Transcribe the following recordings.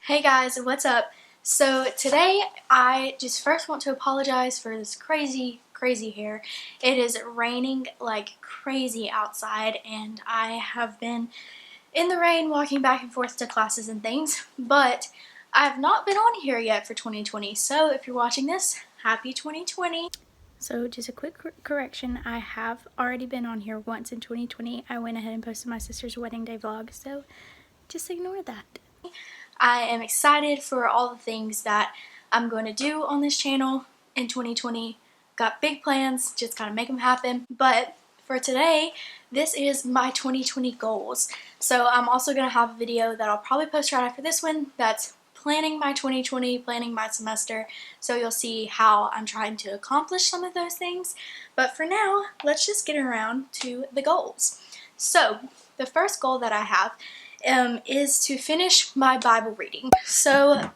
Hey guys, what's up? So today I just first want to apologize for this crazy hair. It is raining like crazy outside and I have been in the rain walking back and forth to classes and things, but I've not been on here yet for 2020. So if you're watching this, happy 2020. So just a quick correction, I have already been on here once in 2020. I went ahead and posted my sister's wedding day vlog, so just ignore that. I am excited for all the things that I'm going to do on this channel in 2020. Got big plans, just gotta make them happen. But for today, this is my 2020 goals. So I'm also going to have a video that I'll probably post right after this one that's planning my 2020, planning my semester. So you'll see how I'm trying to accomplish some of those things. But for now, let's just get around to the goals. So the first goal that I have is to finish my Bible reading. So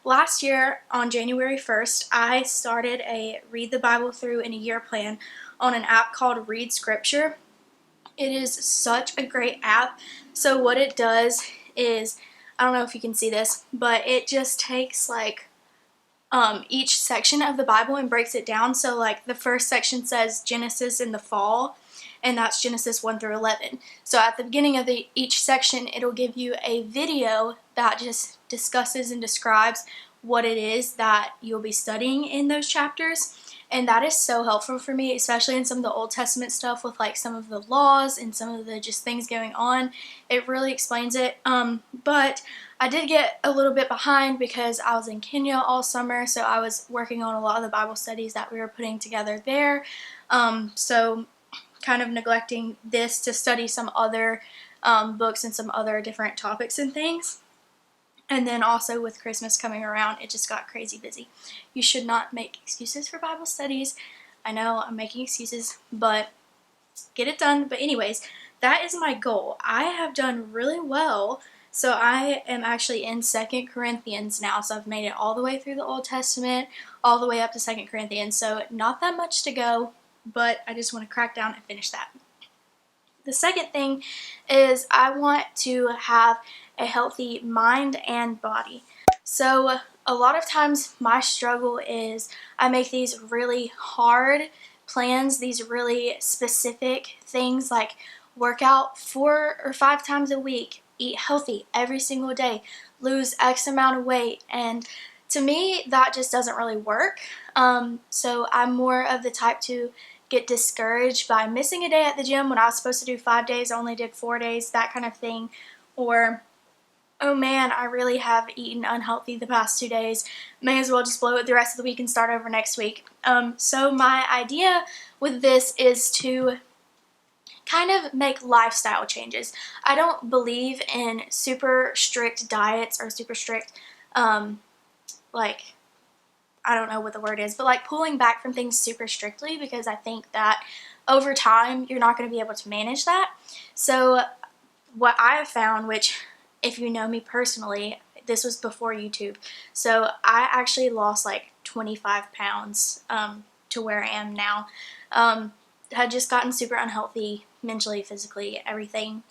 last year on January 1st, I started a Read the Bible Through in a Year plan on an app called Read Scripture. It is such a great app. So what it does is, I don't know if you can see this, but it just takes like each section of the Bible and breaks it down. So like the first section says Genesis in the fall, and that's Genesis 1 through 11. So at the beginning of each section, it'll give you a video that just discusses and describes what it is that you'll be studying in those chapters. And that is so helpful for me, especially in some of the Old Testament stuff with like some of the laws and some of the just things going on. It really explains it. But I did get a little bit behind because I was in Kenya all summer, so I was working on a lot of the Bible studies that we were putting together there. So kind of neglecting this to study some other books and some other different topics and things. And then also with Christmas coming around, it just got crazy busy. You should not make excuses for Bible studies. I know I'm making excuses, but get it done. But anyways, that is my goal. I have done really well. So I am actually in 2 Corinthians now. So I've made it all the way through the Old Testament, all the way up to 2 Corinthians. So not that much to go, but I just want to crack down and finish that. The second thing is I want to have a healthy mind and body. So a lot of times my struggle is I make these really hard plans, these really specific things like work out 4 or 5 times a week, eat healthy every single day, lose X amount of weight, and to me that just doesn't really work. So I'm more of the type to get discouraged by missing a day at the gym when I was supposed to do 5 days, I only did 4 days, that kind of thing. Or, oh man, I really have eaten unhealthy the past 2 days. May as well just blow it the rest of the week and start over next week. So my idea with this is to kind of make lifestyle changes. I don't believe in super strict diets or super strict, like, I don't know what the word is, but like pulling back from things super strictly, because I think that over time you're not going to be able to manage that. So what I have found, which if you know me personally, this was before YouTube, so I actually lost like 25 pounds to where I am now. Had just gotten super unhealthy mentally, physically, everything.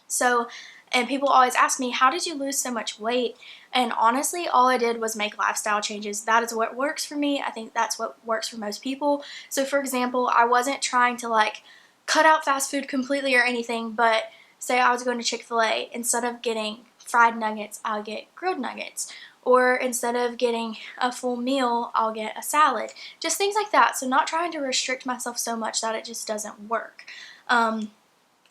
So, and people always ask me, how did you lose so much weight? And honestly, all I did was make lifestyle changes. That is what works for me. I think that's what works for most people. So for example, I wasn't trying to like cut out fast food completely or anything, but say I was going to Chick-fil-A, instead of getting fried nuggets, I'll get grilled nuggets. Or instead of getting a full meal, I'll get a salad. Just things like that. So not trying to restrict myself so much that it just doesn't work.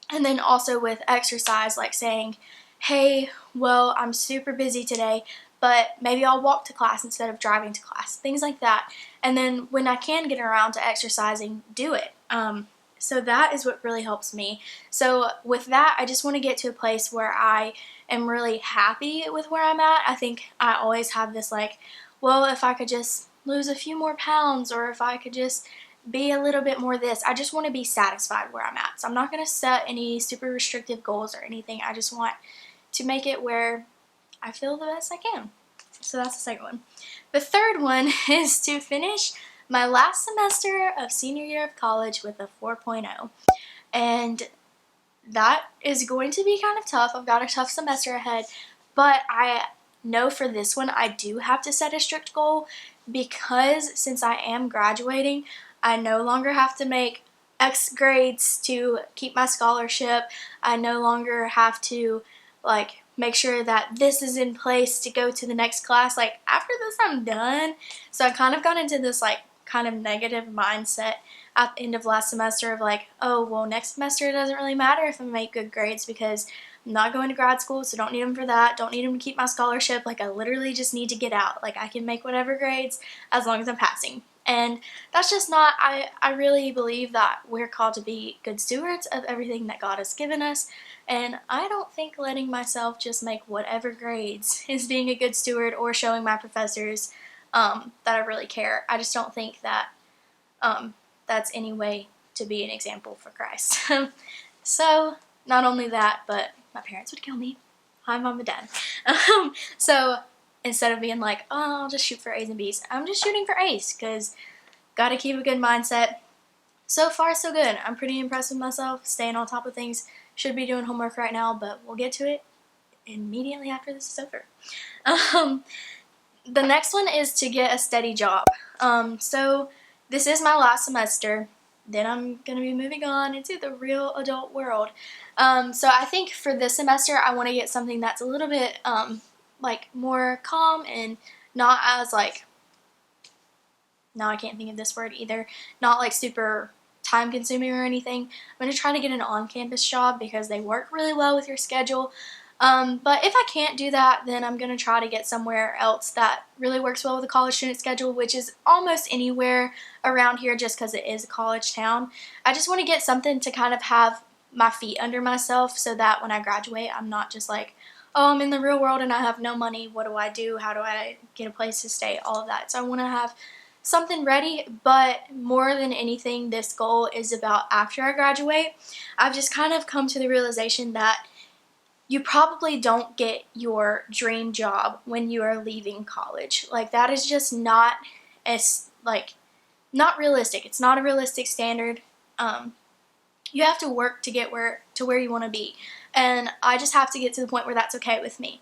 And then also with exercise, like saying, hey, well, I'm super busy today, but maybe I'll walk to class instead of driving to class, things like that. And then when I can get around to exercising, do it. So that is what really helps me. So with that, I just want to get to a place where I am really happy with where I'm at. I think I always have this like, well, if I could just lose a few more pounds, or if I could just be a little bit more this. I just want to be satisfied where I'm at. So I'm not going to set any super restrictive goals or anything. I just want to make it where I feel the best I can. So that's the second one. The third one is to finish my last semester of senior year of college with a 4.0. And that is going to be kind of tough. I've got a tough semester ahead, but I know for this one I do have to set a strict goal, because since I am graduating, I no longer have to make X grades to keep my scholarship. I no longer have to like make sure that this is in place to go to the next class. Like after this I'm done. So I kind of got into this like kind of negative mindset at the end of last semester of like, oh well, next semester it doesn't really matter if I make good grades because I'm not going to grad school, so don't need them for that, don't need them to keep my scholarship. Like I literally just need to get out. Like I can make whatever grades as long as I'm passing. And that's just not, I really believe that we're called to be good stewards of everything that God has given us, and I don't think letting myself just make whatever grades is being a good steward or showing my professors that I really care. I just don't think that that's any way to be an example for Christ. So, not only that, but my parents would kill me. Hi, Mom and Dad. So, instead of being like, oh, I'll just shoot for A's and B's, I'm just shooting for A's because gotta keep a good mindset. So far, so good. I'm pretty impressed with myself, staying on top of things. Should be doing homework right now, but we'll get to it immediately after this is over. The next one is to get a steady job. So this is my last semester. Then I'm going to be moving on into the real adult world. So I think for this semester, I want to get something that's a little bit like more calm and not as like, no, I can't think of this word either, not like super time consuming or anything. I'm going to try to get an on-campus job because they work really well with your schedule. But if I can't do that, then I'm going to try to get somewhere else that really works well with a college student schedule, which is almost anywhere around here just because it is a college town. I just want to get something to kind of have my feet under myself so that when I graduate, I'm not just like, oh, I'm in the real world and I have no money. What do I do? How do I get a place to stay? All of that. So I want to have something ready, but more than anything, this goal is about after I graduate. I've just kind of come to the realization that you probably don't get your dream job when you are leaving college. Like that is just not as not realistic. It's not a realistic standard. You have to work to get where you want to be, and I just have to get to the point where that's okay with me.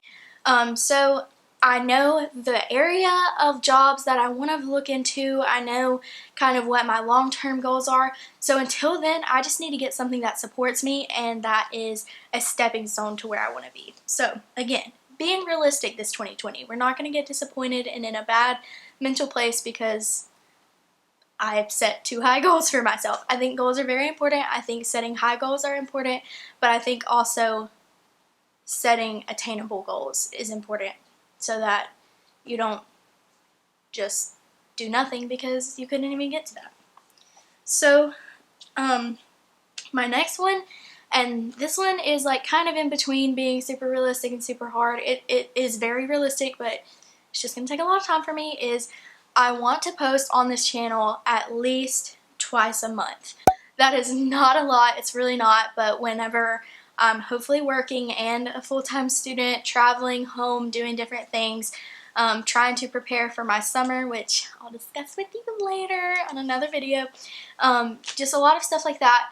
So I know the area of jobs that I want to look into. I know kind of what my long-term goals are. So until then, I just need to get something that supports me and that is a stepping stone to where I want to be. So again, being realistic this 2020. We're not going to get disappointed and in a bad mental place because I've set too high goals for myself. I think goals are very important. I think setting high goals are important, but I think also setting attainable goals is important, so that you don't just do nothing because you couldn't even get to that. So, my next one, and this one is like kind of in between being super realistic and super hard. It is very realistic, but it's just going to take a lot of time for me, is I want to post on this channel at least twice a month. That is not a lot, it's really not, but whenever I'm hopefully working and a full-time student, traveling home, doing different things, trying to prepare for my summer, which I'll discuss with you later on another video. Just a lot of stuff like that.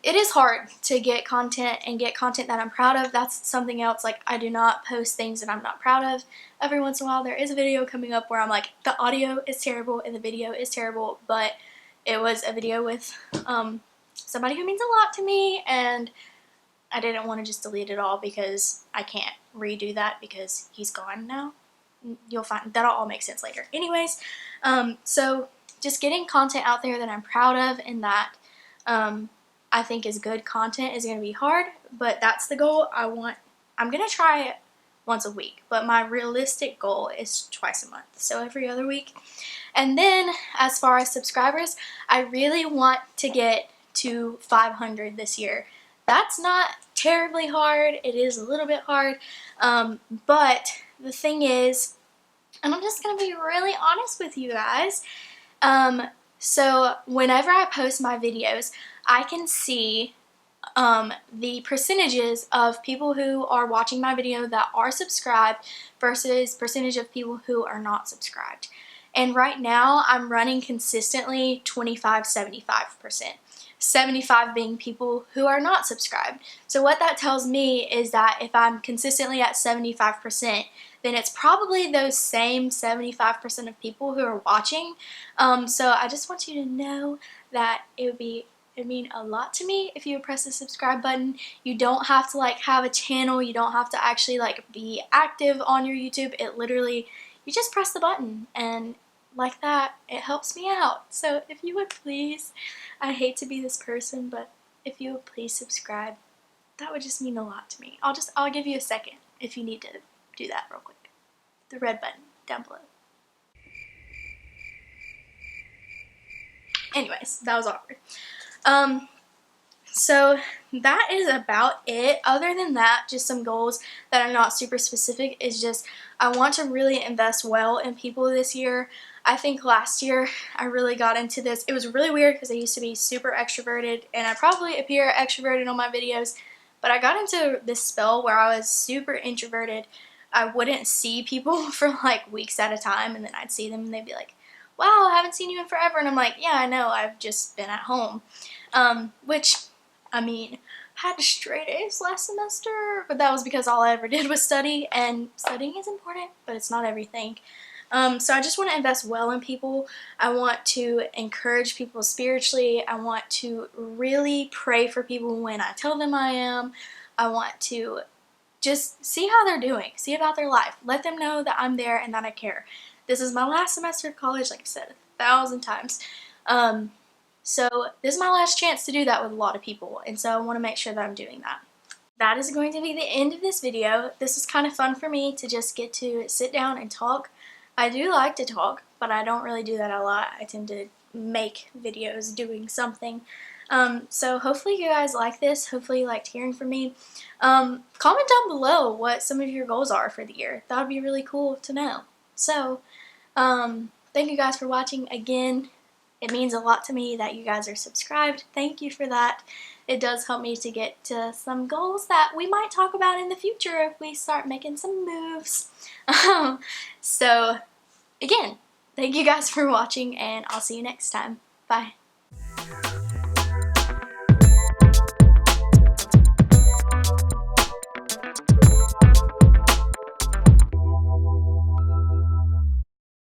It is hard to get content and get content that I'm proud of. That's something else. Like, I do not post things that I'm not proud of. Every once in a while there is a video coming up where I'm like, the audio is terrible and the video is terrible, but it was a video with somebody who means a lot to me, and I didn't want to just delete it all because I can't redo that because he's gone now. You'll find that'll all make sense later. Anyways, so just getting content out there that I'm proud of and that I think is good content is going to be hard, but that's the goal I want. I'm going to try it once a week, but my realistic goal is twice a month, so every other week. And then as far as subscribers, I really want to get to 500 this year. That's not terribly hard. It is a little bit hard, but the thing is, and I'm just going to be really honest with you guys, so whenever I post my videos, I can see the percentages of people who are watching my video that are subscribed versus percentage of people who are not subscribed. And right now I'm running consistently 25-75%. 75 being people who are not subscribed. So what that tells me is that if I'm consistently at 75%, then it's probably those same 75% of people who are watching. So I just want you to know that it'd mean a lot to me if you would press the subscribe button. You don't have to like have a channel, you don't have to actually like be active on your YouTube. It literally, you just press the button, and like that, it helps me out. So if you would please, I hate to be this person, but if you would please subscribe, that would just mean a lot to me. I'll give you a second if you need to do that real quick. The red button down below. Anyways, that was awkward. So that is about it. Other than that, just some goals that are not super specific is just I want to really invest well in people this year. I think last year I really got into this. It was really weird because I used to be super extroverted, and I probably appear extroverted on my videos, but I got into this spell where I was super introverted. I wouldn't see people for like weeks at a time, and then I'd see them and they'd be like, wow, I haven't seen you in forever. And I'm like, yeah, I know, I've just been at home. Which, I mean, I had straight A's last semester, but that was because all I ever did was study, and studying is important, but it's not everything. So I just want to invest well in people. I want to encourage people spiritually. I want to really pray for people when I tell them I am. I want to just see how they're doing, see about their life. Let them know that I'm there and that I care. This is my last semester of college, like I said 1,000 times. So this is my last chance to do that with a lot of people, and so I want to make sure that I'm doing that. That is going to be the end of this video. This is kind of fun for me to just get to sit down and talk. I do like to talk, but I don't really do that a lot. I tend to make videos doing something. So hopefully you guys like this. Hopefully you liked hearing from me. Comment down below what some of your goals are for the year. That would be really cool to know. So, thank you guys for watching again. It means a lot to me that you guys are subscribed. Thank you for that. It does help me to get to some goals that we might talk about in the future if we start making some moves. So, again, thank you guys for watching, and I'll see you next time. Bye.